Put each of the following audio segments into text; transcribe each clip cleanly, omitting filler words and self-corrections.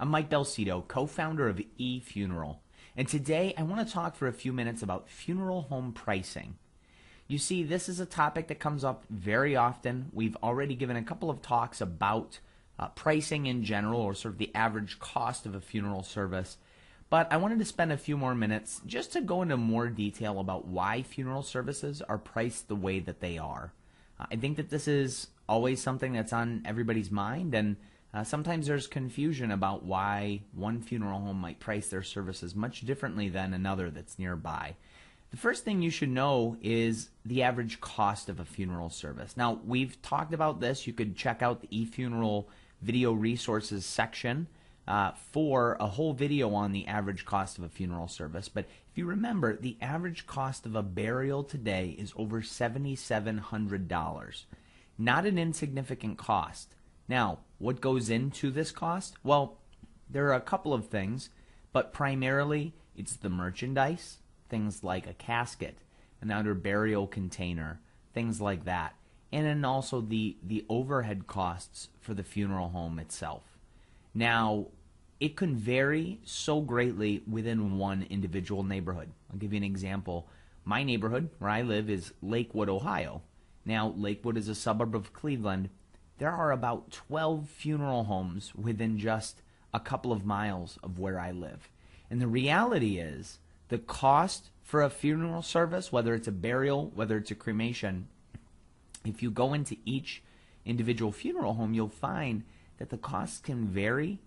I'm Mike Belcito, co-founder of eFuneral, and today I want to talk for a few minutes about funeral home pricing. You see, this is a topic that comes up very often. We've already given a couple of talks about pricing in general, or sort of the average cost of a funeral service, but I wanted to spend a few more minutes just to go into more detail about why funeral services are priced the way that they are. I think that this is always something that's on everybody's mind, and sometimes there's confusion about why one funeral home might price their services much differently than another that's nearby. The first thing you should know is the average cost of a funeral service. Now, we've talked about this. You could check out the eFuneral video resources section for a whole video on the average cost of a funeral service. But if you remember, the average cost of a burial today is over $7,700. Not an insignificant cost. Now, what goes into this cost? Well, there are a couple of things, but primarily it's the merchandise, things like a casket, an outer burial container, things like that, and then also the overhead costs for the funeral home itself. Now, it can vary so greatly within one individual neighborhood. I'll give you an example. My neighborhood, where I live, is Lakewood, Ohio. Now, Lakewood is a suburb of Cleveland. There are about 12 funeral homes within just a couple of miles of where I live. And the reality is, the cost for a funeral service, whether it's a burial, whether it's a cremation, if you go into each individual funeral home, you'll find that the costs can vary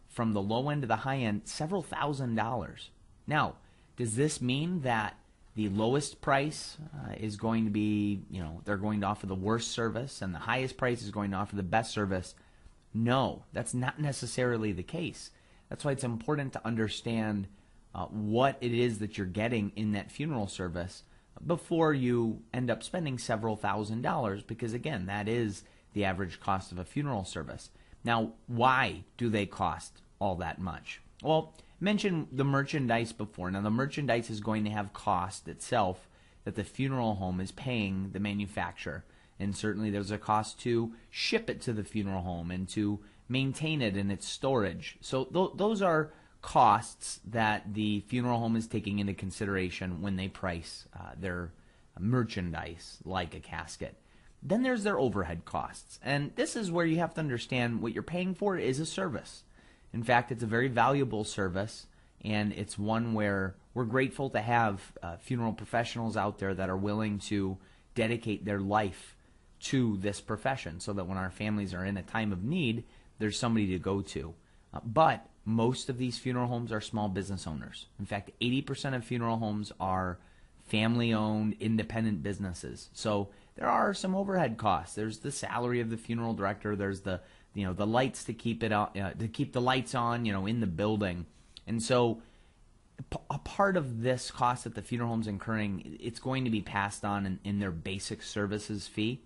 from the low end to the high end, several $1,000s. Now, does this mean that the lowest price is going to be, they're going to offer the worst service, and the highest price is going to offer the best service? No, that's not necessarily the case. That's why it's important to understand what it is that you're getting in that funeral service before you end up spending several $1,000s, because again, that is the average cost of a funeral service. Now, why do they cost all that much? Well, I mentioned the merchandise before. Now, the merchandise is going to have cost itself that the funeral home is paying the manufacturer. And certainly there's a cost to ship it to the funeral home and to maintain it in its storage. So those are costs that the funeral home is taking into consideration when they price their merchandise, like a casket. Then there's their overhead costs. And this is where you have to understand what you're paying for is a service. In fact, it's a very valuable service, and it's one where we're grateful to have funeral professionals out there that are willing to dedicate their life to this profession so that when our families are in a time of need, there's somebody to go to. But most of these funeral homes are small business owners. In fact, 80% of funeral homes are family-owned, independent businesses. So there are some overhead costs. There's the salary of the funeral director. There's the lights to keep it to keep the lights on, in the building. And so a part of this cost that the funeral home's incurring, it's going to be passed on in their basic services fee.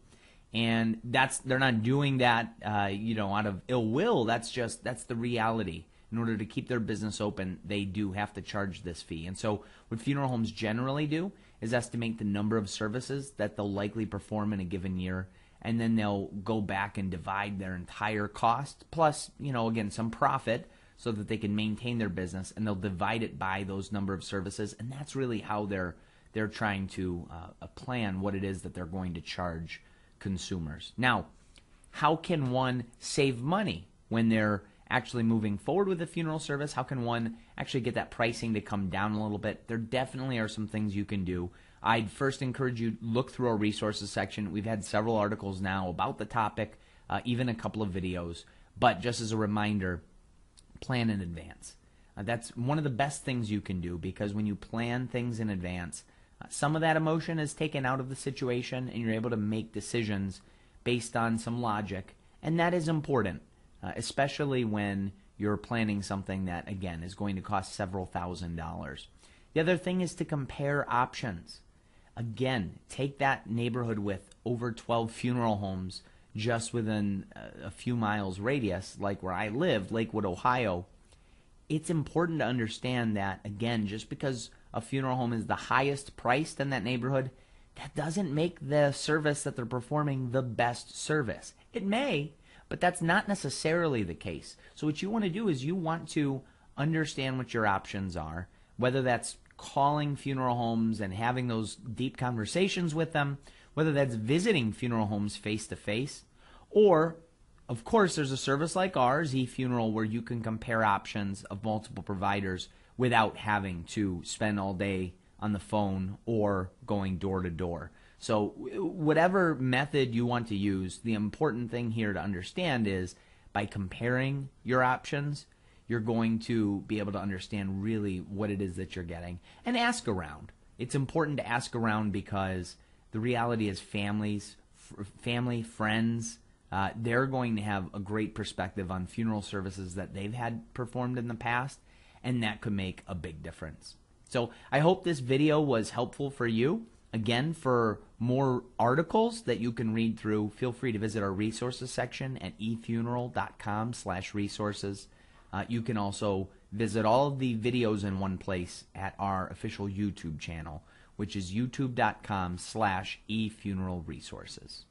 And they're not doing that out of ill will. That's the reality. In order to keep their business open, they do have to charge this fee. And so what funeral homes generally do is estimate the number of services that they'll likely perform in a given year, and then they'll go back and divide their entire cost, plus, again, some profit, so that they can maintain their business, and they'll divide it by those number of services, and that's really how they're trying to plan what it is that they're going to charge consumers. Now, how can one save money when they're actually moving forward with a funeral service? How can one actually get that pricing to come down a little bit? There definitely are some things you can do. I'd first encourage you to look through our resources section. We've had several articles now about the topic, even a couple of videos. But just as a reminder, plan in advance. That's one of the best things you can do, because when you plan things in advance, some of that emotion is taken out of the situation, and you're able to make decisions based on some logic, and that is important. Especially when you're planning something that, again, is going to cost several $1,000s. The other thing is to compare options. Again, take that neighborhood with over 12 funeral homes just within a few miles radius, like where I live, Lakewood, Ohio. It's important to understand that, again, just because a funeral home is the highest priced in that neighborhood, that doesn't make the service that they're performing the best service. It may, but that's not necessarily the case. So what you want to do is you want to understand what your options are, whether that's calling funeral homes and having those deep conversations with them, whether that's visiting funeral homes face to face, or of course there's a service like ours, eFuneral, where you can compare options of multiple providers without having to spend all day on the phone or going door to door. So whatever method you want to use, the important thing here to understand is by comparing your options, you're going to be able to understand really what it is that you're getting. And ask around. It's important to ask around because the reality is family, friends, they're going to have a great perspective on funeral services that they've had performed in the past, and that could make a big difference. So I hope this video was helpful for you. Again, for more articles that you can read through, feel free to visit our resources section at efuneral.com/resources. You can also visit all of the videos in one place at our official YouTube channel, which is youtube.com/efuneralresources.